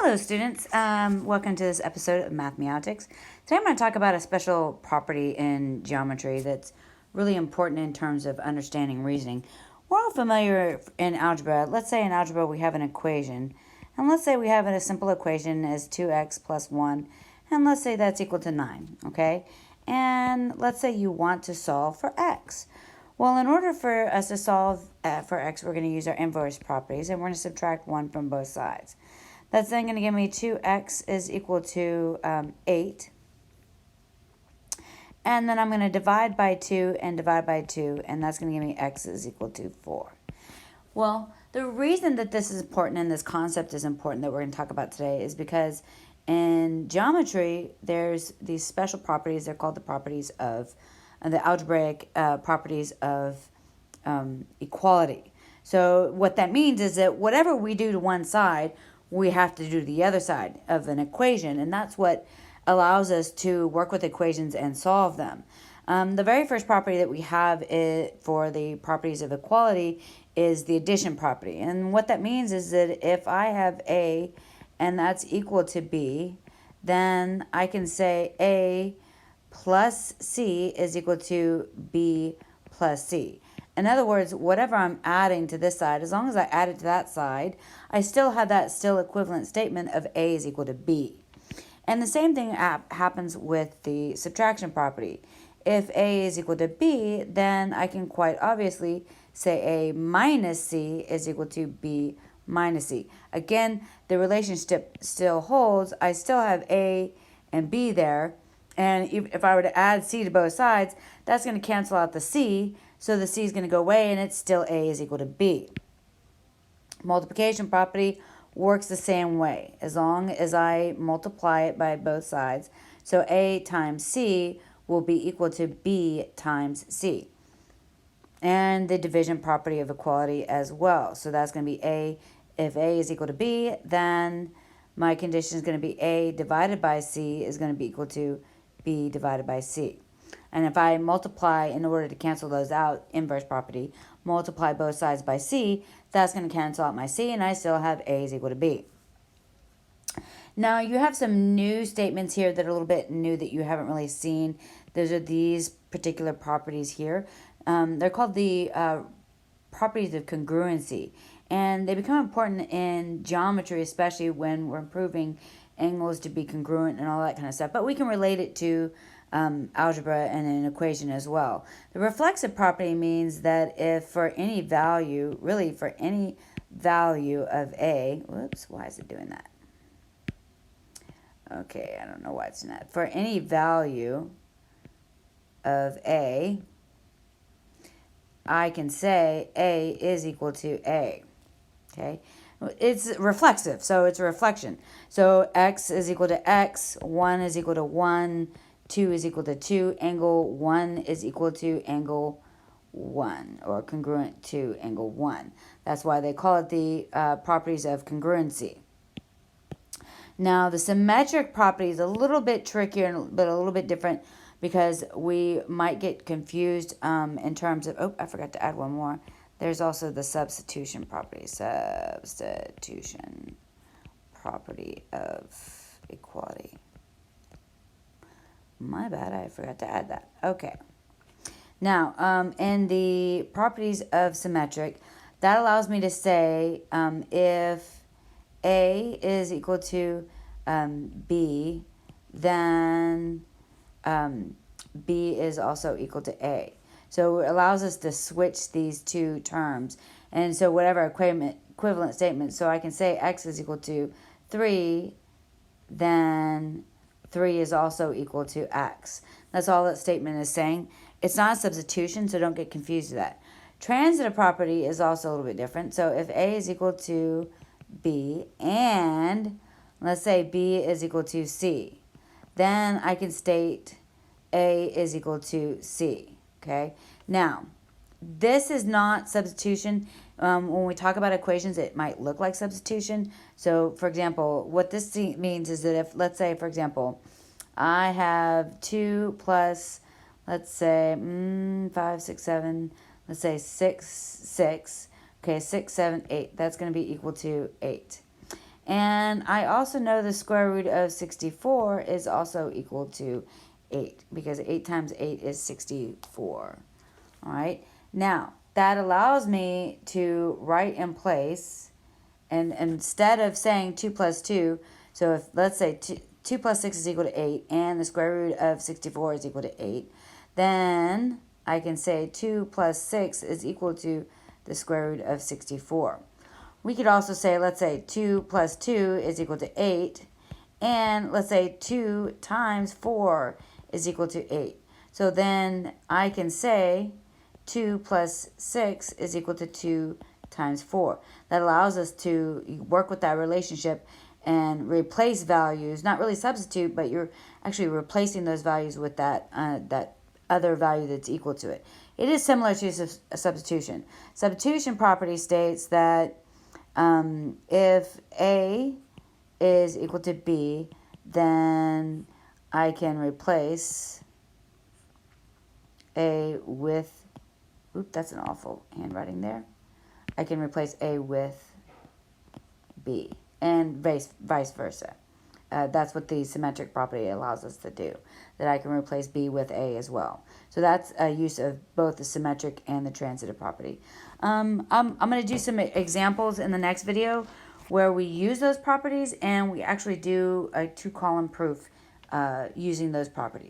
Hello students, welcome to this episode of MathMeowTics. Today I'm going to talk about a special property in geometry that's really important in terms of understanding reasoning. We're all familiar in algebra. Let's say in algebra we have an equation, and let's say we have a simple equation as 2x plus 1, and let's say that's equal to 9, okay? And let's say you want to solve for x. Well, in order for us to solve for x, we're going to use our inverse properties, and we're going to subtract 1 from both sides. That's then going to give me 2x is equal to 8. And then I'm going to divide by 2 and divide by 2, and that's going to give me x is equal to 4. Well, the reason that this is important and this concept is important that we're going to talk about today is because in geometry, there's these special properties. They're called the properties of, the algebraic properties of equality. So what that means is that whatever we do to one side, we have to do the other side of an equation, and that's what allows us to work with equations and solve them. The very first property that we have for the properties of equality is the addition property, and what that means is that if I have A and that's equal to B, then I can say A plus C is equal to B plus C. In other words, whatever I'm adding to this side, as long as I add it to that side, I still have that still equivalent statement of A is equal to B. And the same thing happens with the subtraction property. If A is equal to B, then I can quite obviously say A minus C is equal to B minus C. Again, the relationship still holds. I still have A and B there. And if I were to add C to both sides, that's going to cancel out the C. So the C is going to go away, and it's still A is equal to B. Multiplication property works the same way, as long as I multiply it by both sides. So A times C will be equal to B times C. And the division property of equality as well. So that's going to be A. If A is equal to B, then my condition is going to be A divided by C is going to be equal to B divided by C. And if I multiply, in order to cancel those out, inverse property, multiply both sides by C, that's going to cancel out my C, and I still have A is equal to B. Now, you have some new statements here that are a little bit new that you haven't really seen. Those are these particular properties here. They're called the properties of congruency, and they become important in geometry, especially when we're improving angles to be congruent and all that kind of stuff. But we can relate it to algebra and an equation as well. The reflexive property means that if for any value, really for any value of A, whoops, why is it doing that? Okay, I don't know why it's not. For any value of A, I can say A is equal to A, okay? It's reflexive, so it's a reflection. So x is equal to x, 1 is equal to 1, 2 is equal to 2, angle 1 is equal to angle 1, or congruent to angle 1. That's why they call it the properties of congruency. Now, the symmetric property is a little bit trickier, but a little bit different, because we might get confused in terms of, oh, I forgot to add one more. There's also the substitution property. Substitution property of equality. My bad, I forgot to add that. Okay. Now, in the properties of symmetric, that allows me to say if A is equal to B, then B is also equal to A. So it allows us to switch these two terms. And so whatever equivalent statement, so I can say x is equal to 3, then 3 is also equal to x. That's all that statement is saying. It's not a substitution, so don't get confused with that. Transitive property is also a little bit different. So if A is equal to B and let's say B is equal to C, then I can state A is equal to C. Okay, now this is not substitution. When we talk about equations, it might look like substitution. So, for example, what this means is that if, let's say, for example, I have 2 plus, let's say, 5, 6, 7, let's say 6, 6. Okay, 6, 7, 8. That's going to be equal to 8. And I also know the square root of 64 is also equal to 8, because 8 times 8 is 64. All right. Now, that allows me to write in place, and instead of saying 2 plus 2, so if, let's say, 2 plus 6 is equal to 8, and the square root of 64 is equal to 8, then I can say 2 plus 6 is equal to the square root of 64. We could also say, let's say 2 plus 2 is equal to 8, and let's say 2 times 4 is equal to 8. So then I can say 2 plus 6 is equal to 2 times 4. That allows us to work with that relationship and replace values, not really substitute, but you're actually replacing those values with that that other value that's equal to it. It is similar to a substitution. Substitution property states that if A is equal to B, then I can replace A with, that's an awful handwriting there. I can replace A with B, and vice versa. That's what the symmetric property allows us to do, that I can replace B with A as well. So that's a use of both the symmetric and the transitive property. I'm going to do some examples in the next video where we use those properties and we actually do a two-column proof using those properties.